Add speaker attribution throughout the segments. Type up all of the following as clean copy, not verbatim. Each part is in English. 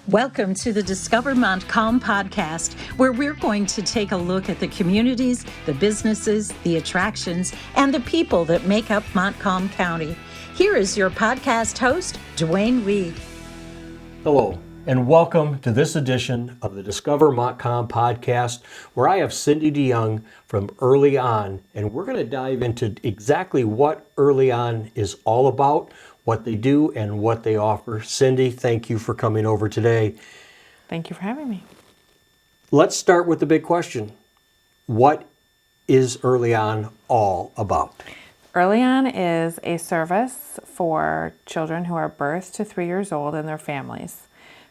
Speaker 1: Welcome to the Discover Montcalm podcast, where we're going to take a look at the communities, the businesses, the attractions, and the people that make up Montcalm County. Here is your podcast host, Dwayne Reed.
Speaker 2: Hello, and welcome to this edition of the Discover Montcalm podcast, where I have Cindy DeYoung from Early On, and we're going to dive into exactly what Early On is all about, what they do, and what they offer. Cindy, thank you for coming over today.
Speaker 3: Thank you for having me.
Speaker 2: Let's start with the big question. What is Early On all about?
Speaker 3: Early On is a service for children who are birth to 3 years old and their families.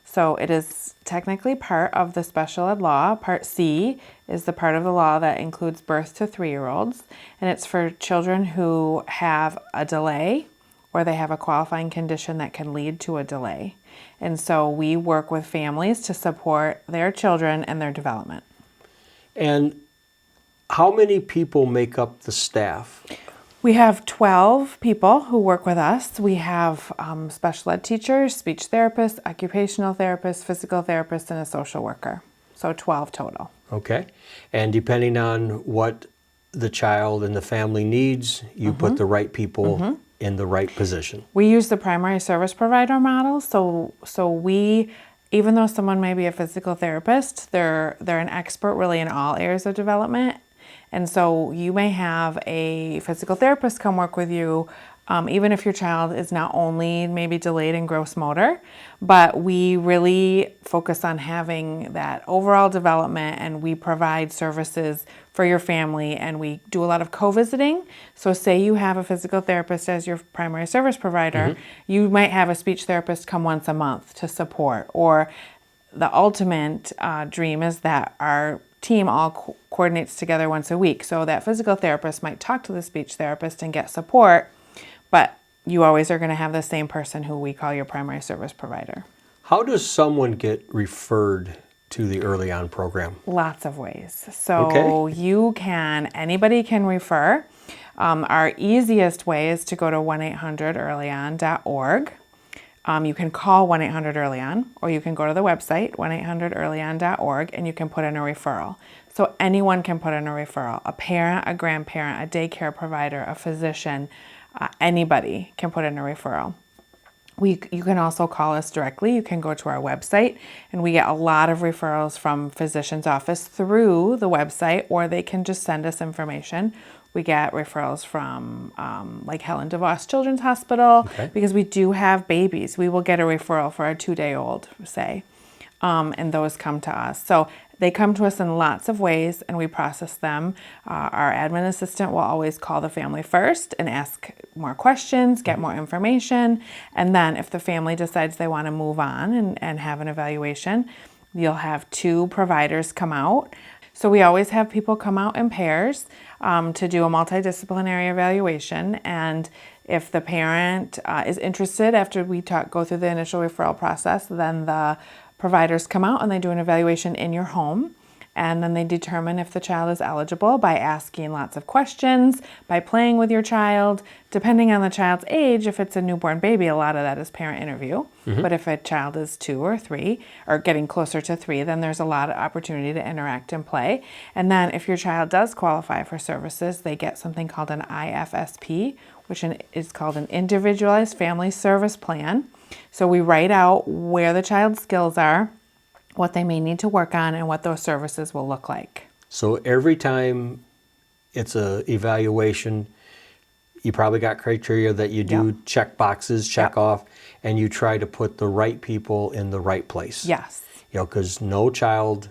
Speaker 3: So it is technically part of the special ed law. Part C is the part of the law that includes birth to 3-year-olds, and it's for children who have a delay or they have a qualifying condition that can lead to a delay. And so we work with families to support their children and their development.
Speaker 2: And how many people make up the staff?
Speaker 3: We have 12 people who work with us. We have special ed teachers, speech therapists, occupational therapists, physical therapists, and a social worker. So 12 total.
Speaker 2: Okay. And depending on what the child and the family needs, you put the right people in the right position.
Speaker 3: We use the primary service provider model. So we, even though someone may be a physical therapist, they're an expert really in all areas of development. And so you may have a physical therapist come work with you, even if your child is not only maybe delayed in gross motor, but we really focus on having that overall development, and we provide services for your family, and we do a lot of co-visiting. So say you have a physical therapist as your primary service provider, you might have a speech therapist come once a month to support, or the ultimate dream is that our team all coordinates together once a week. So that physical therapist might talk to the speech therapist and get support, but you always are going to have the same person who we call your primary service provider.
Speaker 2: How does someone get referred to the Early On program?
Speaker 3: Lots of ways. So anybody can refer. Our easiest way is to go to 1-800-EARLYON.org. You can call 1-800-EARLY-ON, or you can go to the website, 1-800-EARLYON.org, and you can put in a referral. So anyone can put in a referral. A parent, a grandparent, a daycare provider, a physician, anybody can put in a referral. You can also call us directly. You can go to our website, and we get a lot of referrals from physician's office through the website, or they can just send us information. We get referrals from like Helen DeVos Children's Hospital, because we do have babies. We will get a referral for a 2-day-old, say, and those come to us. So they come to us in lots of ways, and we process them. Our admin assistant will always call the family first and ask more questions, get more information, and then if the family decides they want to move on and have an evaluation, you'll have 2 providers come out. So we always have people come out in pairs to do a multidisciplinary evaluation, and if the parent is interested after we go through the initial referral process, then the providers come out and they do an evaluation in your home, and then they determine if the child is eligible by asking lots of questions, by playing with your child. Depending on the child's age, if it's a newborn baby, a lot of that is parent interview. But if a child is 2 or 3, or getting closer to 3, then there's a lot of opportunity to interact and play. And then if your child does qualify for services, they get something called an IFSP, which is called an individualized family service plan. So we write out where the child's skills are, what they may need to work on, and what those services will look like.
Speaker 2: So every time it's a evaluation, you probably got criteria that you do check boxes, check off, and you try to put the right people in the right place.
Speaker 3: Yes.
Speaker 2: Because no child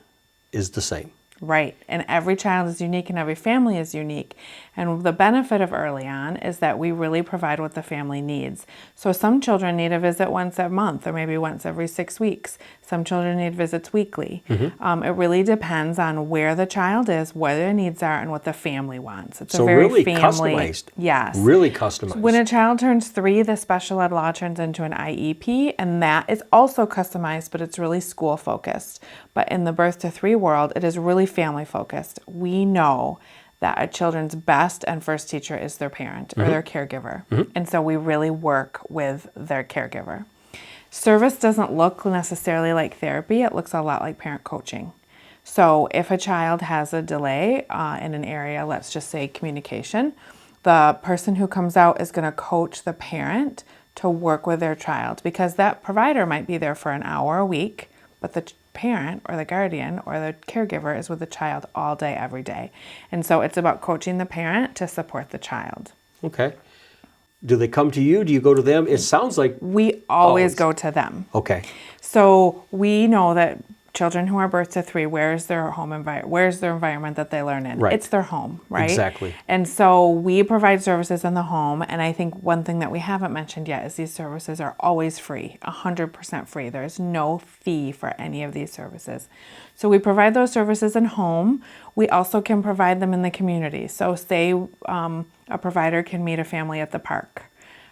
Speaker 2: is the same.
Speaker 3: Right. And every child is unique and every family is unique. And the benefit of Early On is that we really provide what the family needs. So some children need a visit once a month or maybe once every 6 weeks. Some children need visits weekly. It really depends on where the child is, what their needs are, and what the family wants. It's
Speaker 2: so
Speaker 3: a very
Speaker 2: really
Speaker 3: family,
Speaker 2: customized.
Speaker 3: Yes.
Speaker 2: Really customized.
Speaker 3: When a child turns 3, the special ed law turns into an IEP, and that is also customized, but it's really school focused. But in the birth to 3 world, it is really family focused. We know that a children's best and first teacher is their parent or their caregiver. And so we really work with their caregiver. Service doesn't look necessarily like therapy. It looks a lot like parent coaching. So if a child has a delay in an area, let's just say communication, the person who comes out is going to coach the parent to work with their child, because that provider might be there for an hour a week, but the parent or the guardian or the caregiver is with the child all day, every day. And so it's about coaching the parent to support the child.
Speaker 2: Okay. Do they come to you? Do you go to them? It sounds like...
Speaker 3: We always go to them.
Speaker 2: Okay.
Speaker 3: So we know that children who are birth to 3, where's their home environment? Where's their environment that they learn in?
Speaker 2: Right.
Speaker 3: It's their home, right?
Speaker 2: Exactly.
Speaker 3: And so we provide services in the home. And I think one thing that we haven't mentioned yet is these services are always free, 100% free. There's no fee for any of these services. So we provide those services in home. We also can provide them in the community. So say a provider can meet a family at the park.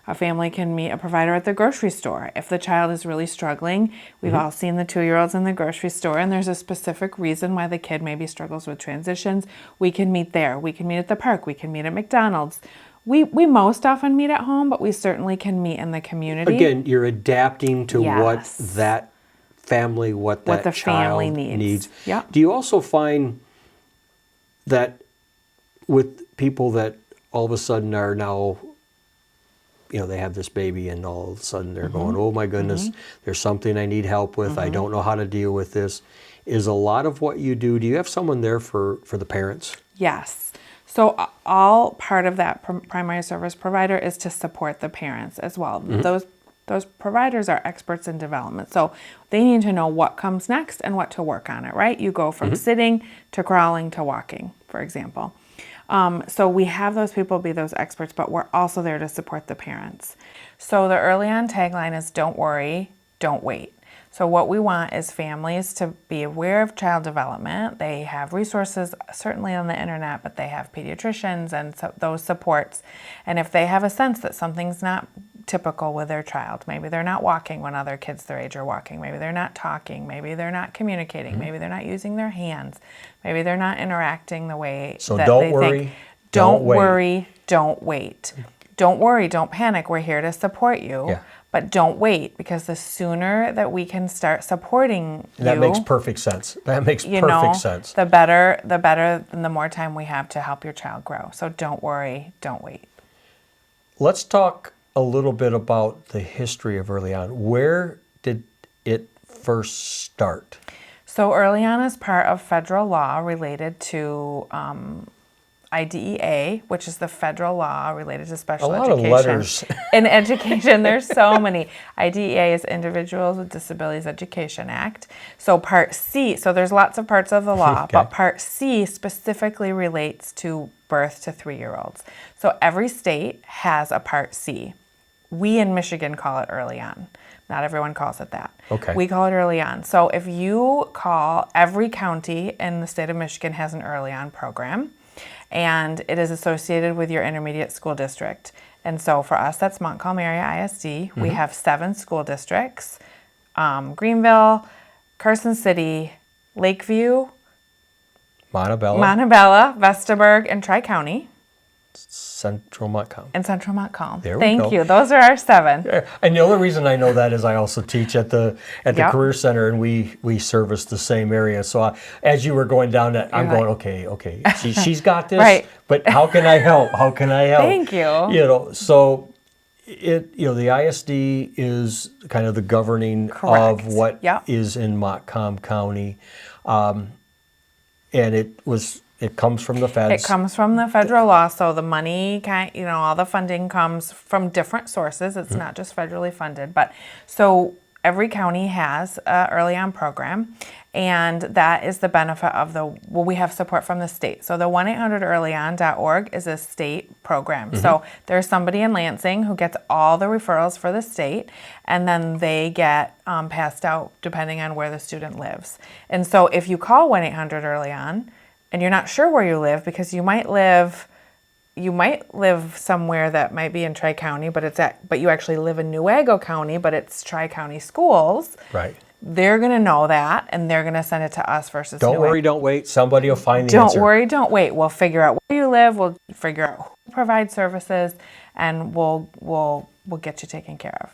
Speaker 3: A family can meet a provider at the grocery store. If the child is really struggling, we've all seen the 2-year-olds in the grocery store, and there's a specific reason why the kid maybe struggles with transitions. We can meet there. We can meet at the park. We can meet at McDonald's. We most often meet at home, but we certainly can meet in the community.
Speaker 2: Again, you're adapting to what
Speaker 3: Yes.
Speaker 2: that family, what
Speaker 3: the
Speaker 2: child
Speaker 3: family needs. Yeah.
Speaker 2: Do you also find that with people that all of a sudden are now, they have this baby and all of a sudden they're going, oh my goodness, there's something I need help with. I don't know how to deal with this. Is a lot of what you do you have someone there for the parents?
Speaker 3: Yes. So all part of that primary service provider is to support the parents as well. Those providers are experts in development. So they need to know what comes next and what to work on it, right? You go from sitting to crawling to walking, for example. So we have those people be those experts, but we're also there to support the parents. So the early on tagline is don't worry, don't wait. So what we want is families to be aware of child development. They have resources certainly on the internet, but they have pediatricians and those supports. And if they have a sense that something's not typical with their child, maybe they're not walking when other kids their age are walking, maybe they're not talking, maybe they're not communicating, maybe they're not using their hands, maybe they're not interacting the way that they think. Don't worry, don't wait. Don't worry, don't panic. We're here to support you.
Speaker 2: Yeah.
Speaker 3: But don't wait, because the sooner that we can start supporting
Speaker 2: That
Speaker 3: you,
Speaker 2: makes perfect sense. That makes perfect sense.
Speaker 3: the better and the more time we have to help your child grow. So don't worry, don't wait.
Speaker 2: Let's talk a little bit about the history of Early On. Where did it first start?
Speaker 3: So Early On is part of federal law related to IDEA, which is the federal law related to special education.
Speaker 2: A lot of letters.
Speaker 3: In education, there's so many. IDEA is Individuals with Disabilities Education Act. So Part C, so there's lots of parts of the law,
Speaker 2: Okay.
Speaker 3: but Part C specifically relates to birth to 3-year-olds. So every state has a Part C. We in Michigan call it Early On. Not everyone calls it that.
Speaker 2: Okay.
Speaker 3: We call it Early On. So if you call, every county in the state of Michigan has an Early On program, and it is associated with your intermediate school district. And so for us, that's Montcalm Area ISD. We have 7 school districts: Greenville, Carson City, Lakeview, Montebello, Vestaburg, and Tri-County.
Speaker 2: Central Montcalm.
Speaker 3: And Central Montcalm.
Speaker 2: There we
Speaker 3: Thank
Speaker 2: go.
Speaker 3: you. Those are our 7.
Speaker 2: And the only reason I know that is I also teach at the
Speaker 3: Yep.
Speaker 2: Career Center, and we service the same area. So as you were going down that, I'm
Speaker 3: You're
Speaker 2: going, okay, she's got this,
Speaker 3: Right.
Speaker 2: but how can I help? How can I help?
Speaker 3: Thank you.
Speaker 2: So the ISD is kind of the governing
Speaker 3: Correct.
Speaker 2: of what
Speaker 3: Yep.
Speaker 2: is in Montcalm County, and it comes from the feds.
Speaker 3: It comes from the federal law, so the money, all the funding comes from different sources. It's not just federally funded, but so every county has an Early On program, and that is the benefit of we have support from the state. So the 1-800-EARLYON.org is a state program. So there's somebody in Lansing who gets all the referrals for the state, and then they get passed out depending on where the student lives. And so if you call 1-800-EARLY-ON, and you're not sure where you live, because you might live somewhere that might be in Tri-County, but you actually live in Newaygo County, but it's Tri-County schools.
Speaker 2: Right.
Speaker 3: They're going to know that, and they're going to send it to us versus
Speaker 2: Don't
Speaker 3: Newaygo.
Speaker 2: worry, don't wait. Somebody will find the answer.
Speaker 3: Don't worry, don't wait. We'll figure out where you live. We'll figure out who provides services, and we'll get you taken care of.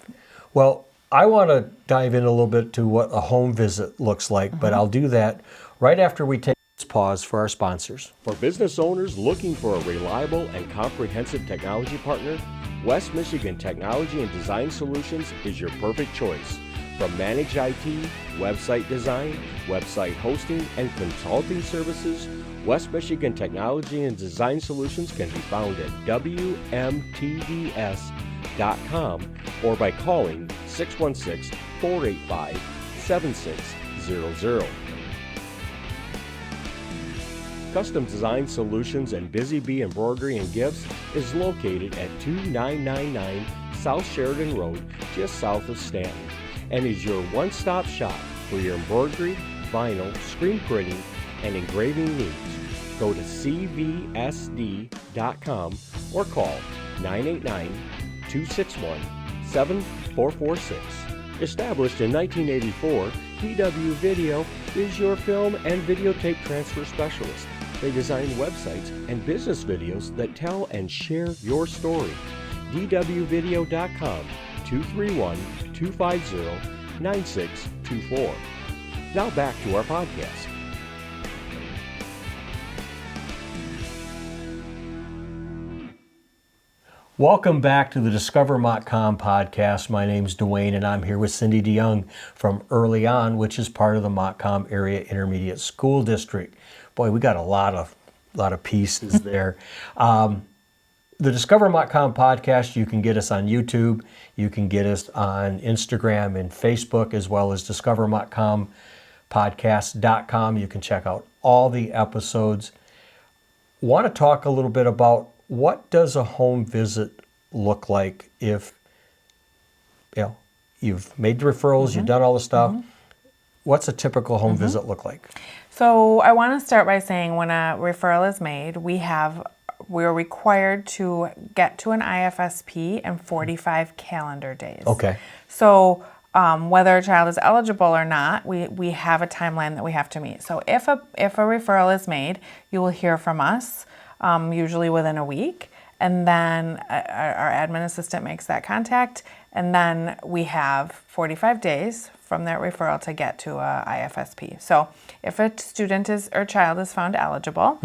Speaker 2: Well, I want to dive in a little bit to what a home visit looks like, but I'll do that right after we take this pause for our sponsors. For business owners looking for a reliable and comprehensive technology partner, West Michigan Technology and Design Solutions is your perfect choice. From managed IT, website design, website hosting, and consulting services, West Michigan Technology and Design Solutions can be found at WMTDS.com or by calling 616-485-7600. Custom Design Solutions and Busy Bee Embroidery and Gifts is located at 2999 South Sheridan Road, just south of Stanton, and is your one-stop shop for your embroidery, vinyl, screen printing, and engraving needs. Go to cvsd.com or call 989-261-7446. Established in 1984, DW Video is your film and videotape transfer specialist. They design websites and business videos that tell and share your story. dwvideo.com, 231-250-9624. Now back to our podcast. Welcome back to the Discover Montcalm podcast. My name's Dwayne, and I'm here with Cindy DeYoung from Early On, which is part of the Montcalm Area Intermediate School District. Boy, we got a lot of pieces there. The Discover Montcalm podcast, you can get us on YouTube, you can get us on Instagram and Facebook, as well as discovermontcalmpodcast.com. You can check out all the episodes. Want to talk a little bit about what does a home visit look like if you've made the referrals, you've done all the stuff. What's a typical home visit look like?
Speaker 3: So I want to start by saying when a referral is made, we're required to get to an IFSP in 45 calendar days.
Speaker 2: Okay.
Speaker 3: So whether a child is eligible or not, we have a timeline that we have to meet. So if a referral is made, you will hear from us, usually within a week, and then our admin assistant makes that contact, and then we have 45 days from that referral to get to a IFSP. So if a student or child is found eligible,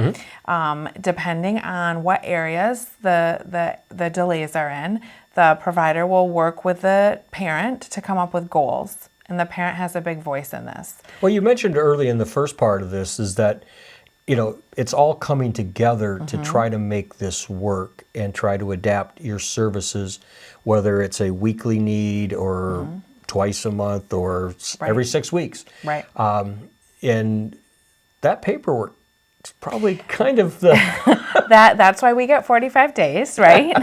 Speaker 3: depending on what areas the delays are in, the provider will work with the parent to come up with goals, and the parent has a big voice in this.
Speaker 2: Well, you mentioned early in the first part of this is that it's all coming together to try to make this work and try to adapt your services, whether it's a weekly need or twice a month or every 6 weeks.
Speaker 3: Right.
Speaker 2: And that paperwork is probably kind of the...
Speaker 3: That's why we get 45 days, right?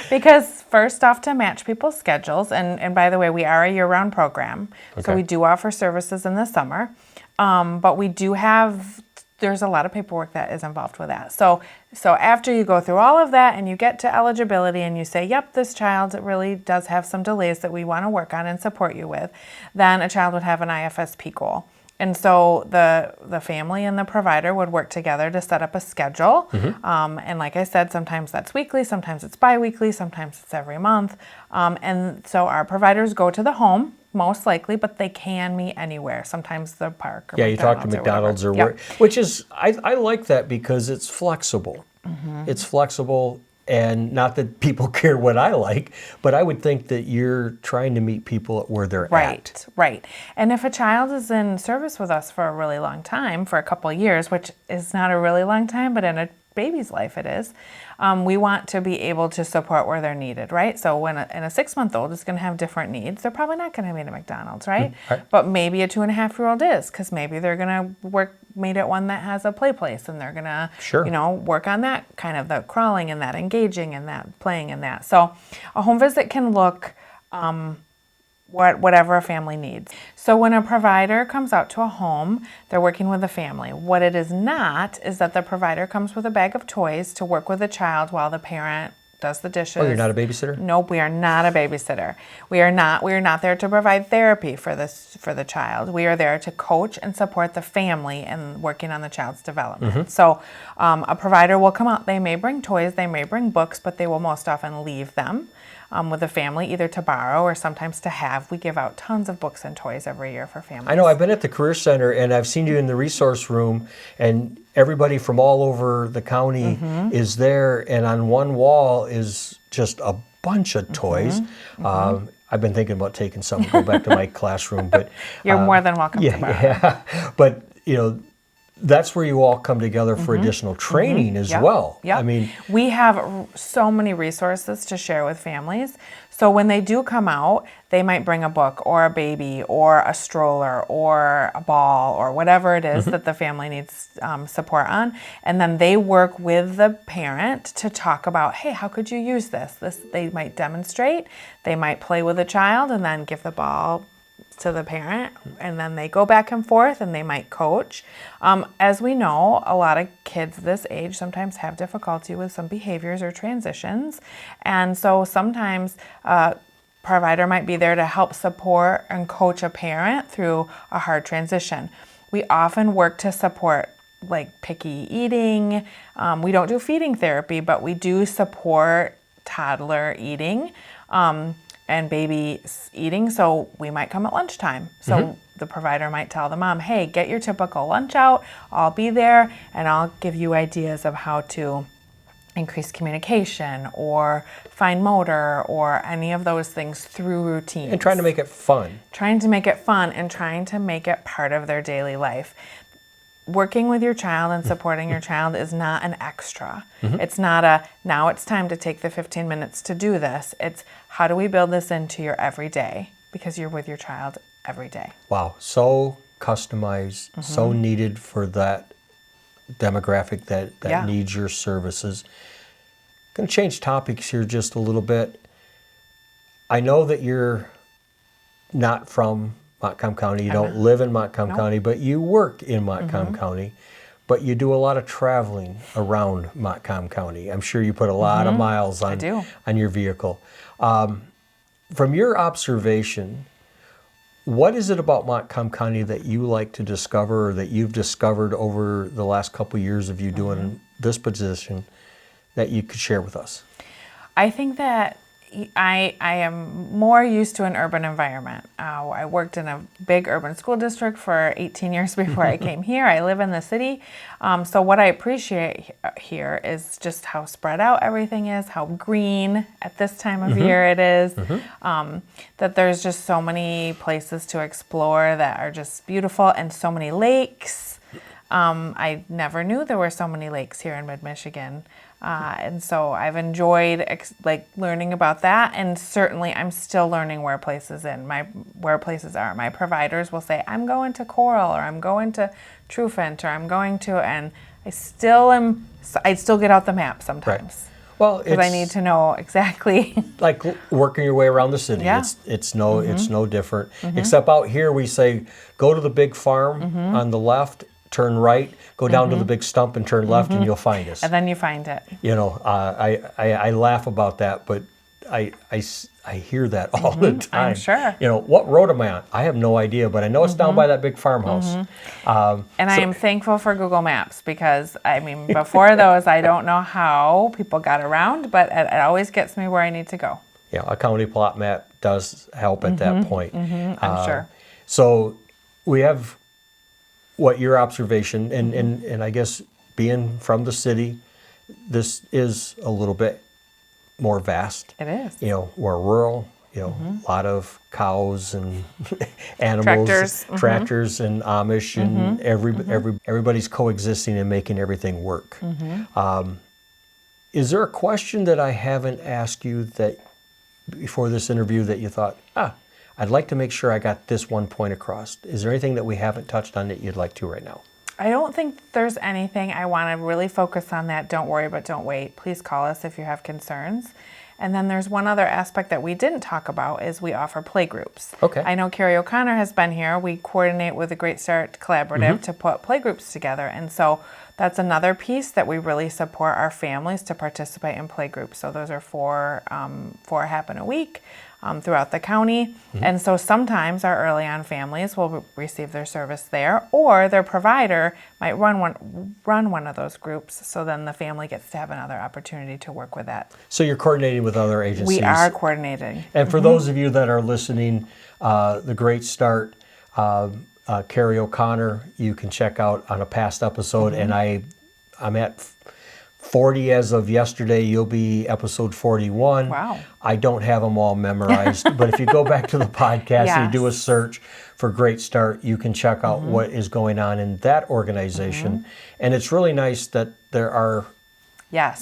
Speaker 3: Because first off, to match people's schedules, and by the way, we are a year-round program, so we do offer services in the summer, but we do have... There's a lot of paperwork that is involved with that. So after you go through all of that and you get to eligibility and you say, yep, this child really does have some delays that we want to work on and support you with, then a child would have an IFSP goal. And so the family and the provider would work together to set up a schedule. And like I said, sometimes that's weekly, sometimes it's bi-weekly, sometimes it's every month. And so our providers go to the home, most likely, but they can meet anywhere. Sometimes the park. Or
Speaker 2: you talk to McDonald's or where, which is, I like that because it's flexible. It's flexible, and not that people care what I like, but I would think that you're trying to meet people where they're at.
Speaker 3: Right. And if a child is in service with us for a really long time, for a couple of years, which is not a really long time, but in a baby's life it is, we want to be able to support where they're needed, right? So when a 6-month-old is going to have different needs, they're probably not going to meet at McDonald's, right? But maybe a 2.5-year-old is, because maybe they're going to meet at one that has a play place, and they're going to, work on that kind of the crawling and that engaging and that playing and that. So a home visit can look whatever a family needs. So when a provider comes out to a home, they're working with a family. What it is not is that the provider comes with a bag of toys to work with the child while the parent does the dishes.
Speaker 2: Oh, you're not a babysitter?
Speaker 3: Nope, we are not a babysitter. We are not there to provide therapy for the child. We are there to coach and support the family in working on the child's development. So a provider will come out. They may bring toys, they may bring books, but they will most often leave them. with a family, either to borrow or sometimes to have. We give out tons of books and toys every year for families.
Speaker 2: I know, I've been at the Career Center and I've seen you in the resource room, and everybody from all over the county is there, and on one wall is just a bunch of toys. I've been thinking about taking some, go back to my classroom, but
Speaker 3: You're more than welcome to borrow.
Speaker 2: yeah. But that's where you all come together for additional training as well.
Speaker 3: Yep.
Speaker 2: I mean,
Speaker 3: we have so many resources to share with families. So when they do come out, they might bring a book or a baby or a stroller or a ball or whatever it is that the family needs support on. And then they work with the parent to talk about, hey, how could you use this? They might demonstrate, they might play with a child and then give the ball to the parent, and then they go back and forth and they might coach. As we know, a lot of kids this age sometimes have difficulty with some behaviors or transitions, and so sometimes a provider might be there to help support and coach a parent through a hard transition. We often work to support like picky eating. We don't do feeding therapy, but we do support toddler eating. And baby eating, so we might come at lunchtime. So the provider might tell the mom, hey, get your typical lunch out, I'll be there, and I'll give you ideas of how to increase communication or fine motor or any of those things through routines.
Speaker 2: and trying to make it fun.
Speaker 3: Trying to make it fun and trying to make it part of their daily life. Working with your child and supporting your child is not an extra. It's not now it's time to take the 15 minutes to do this. It's how do we build this into your everyday, because you're with your child every day.
Speaker 2: Wow, so customized, so needed for that demographic that needs your services. Going to change topics here just a little bit. I know that you're not from Montcalm County. You don't live in Montcalm County, but you work in Montcalm County. But you do a lot of traveling around Montcalm County. I'm sure you put a lot of miles on your vehicle. From your observation, what is it about Montcalm County that you like to discover, or that you've discovered over the last couple of years of you doing this position, that you could share with us?
Speaker 3: I think that I am more used to an urban environment. I worked in a big urban school district for 18 years before I came here. I live in the city. So what I appreciate here is just how spread out everything is, how green at this time of year it is, that there's just so many places to explore that are just beautiful, and so many lakes. I never knew there were so many lakes here in mid-Michigan. And so I've enjoyed learning about that, and certainly I'm still learning where places are. My providers will say, I'm going to Coral, or I'm going to Truefant, or I'm going to, and I still get out the map sometimes.
Speaker 2: Right. Well,
Speaker 3: because I need to know exactly.
Speaker 2: Like working your way around the city.
Speaker 3: Yeah.
Speaker 2: It's no different. Except out here we say, go to the big farm on the left, turn right, go down to the big stump and turn left, and you'll find us.
Speaker 3: And then you find it.
Speaker 2: I laugh about that, but I hear that all the time.
Speaker 3: I'm sure.
Speaker 2: What road am I on? I have no idea, but I know it's down by that big farmhouse.
Speaker 3: I am thankful for Google Maps, because before those, I don't know how people got around, but it always gets me where I need to go.
Speaker 2: Yeah, a county plot map does help at that point.
Speaker 3: I'm sure.
Speaker 2: So we have what your observation, and I guess being from the city, this is a little bit more vast.
Speaker 3: It is.
Speaker 2: We're rural, a lot of cows and animals, tractors and Amish, and everybody's coexisting and making everything work. Is there a question that I haven't asked you that before this interview that you thought, I'd like to make sure I got this one point across? Is there anything that we haven't touched on that you'd like to right now?
Speaker 3: I don't think there's anything. I want to really focus on that. Don't worry, but don't wait. Please call us if you have concerns. And then there's one other aspect that we didn't talk about, is we offer play groups.
Speaker 2: Okay.
Speaker 3: I know Carrie O'Connor has been here. We coordinate with the Great Start Collaborative to put play groups together. And so that's another piece that we really support our families to participate in play groups. So those are four happen a week. throughout the county. And so sometimes our early on families will receive their service there, or their provider might run one of those groups. So then the family gets to have another opportunity to work with that.
Speaker 2: So you're coordinating with other agencies.
Speaker 3: We are coordinating.
Speaker 2: And for those of you that are listening, the Great Start, Carrie O'Connor, you can check out on a past episode. And I'm at 40 as of yesterday. You'll be episode 41.
Speaker 3: Wow.
Speaker 2: I don't have them all memorized, but if you go back to the podcast and you do a search for Great Start, you can check out what is going on in that organization. And it's really nice that there are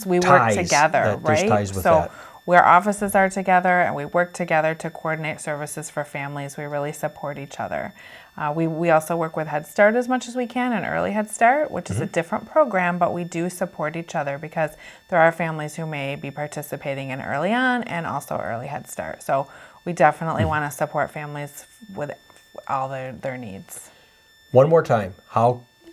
Speaker 3: we work together,
Speaker 2: there's
Speaker 3: right?
Speaker 2: ties with
Speaker 3: so
Speaker 2: that.
Speaker 3: where offices are together and we work together to coordinate services for families, we really support each other. We also work with Head Start as much as we can, and Early Head Start, which is a different program, but we do support each other because there are families who may be participating in Early On and also Early Head Start. So we definitely want to support families with all their needs.
Speaker 2: One more time,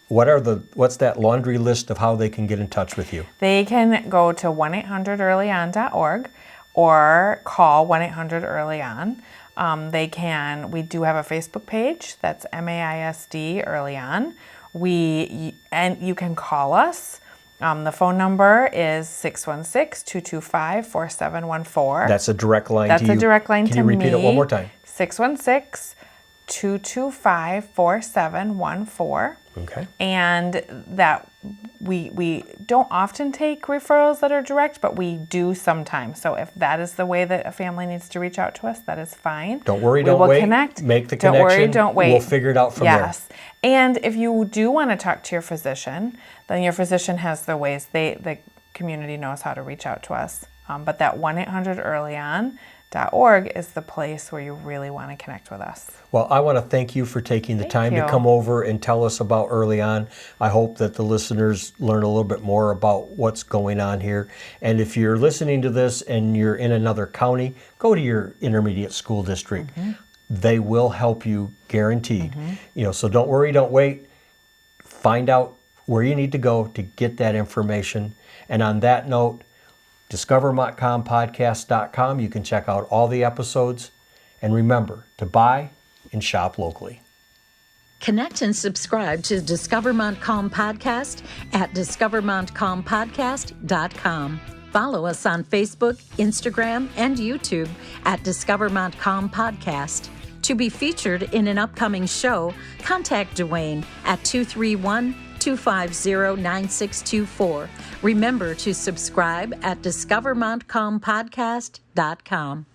Speaker 2: what's that laundry list of how they can get in touch with you?
Speaker 3: They can go to 1-800-EARLYON.org or call 1-800-EARLY-ON. We do have a Facebook page that's MAISD Early On. And you can call us. The phone number is 616-225-4714.
Speaker 2: That's a direct line to you.
Speaker 3: That's a direct line to me.
Speaker 2: Can you repeat it one more time?
Speaker 3: 616-225-4714.
Speaker 2: Okay.
Speaker 3: And that we don't often take referrals that are direct, but we do sometimes. So if that is the way that a family needs to reach out to us, that is fine.
Speaker 2: Don't worry,
Speaker 3: don't wait.
Speaker 2: wait.
Speaker 3: Connect.
Speaker 2: Make the
Speaker 3: don't
Speaker 2: connection.
Speaker 3: Don't worry, don't wait.
Speaker 2: We'll figure it out from there.
Speaker 3: Yes. And if you do want to talk to your physician, then your physician has the ways. The community knows how to reach out to us. But that 1-800-EARLYON.org is the place where you really want to connect with us.
Speaker 2: Well, I want to thank you for taking the time to come over and tell us about Early On. I hope that the listeners learn a little bit more about what's going on here. And if you're listening to this and you're in another county, go to your intermediate school district. They will help you, guaranteed. So don't worry, don't wait. Find out where you need to go to get that information. And on that note, discovermontcalmpodcast.com. You can check out all the episodes. And remember to buy and shop locally.
Speaker 1: Connect and subscribe to Discover Montcalm Podcast at discovermontcalmpodcast.com. Follow us on Facebook, Instagram, and YouTube at Discover Montcalm Podcast. To be featured in an upcoming show, contact Dwayne at 231-250-9624. Remember to subscribe at discovermontcalmpodcast.com.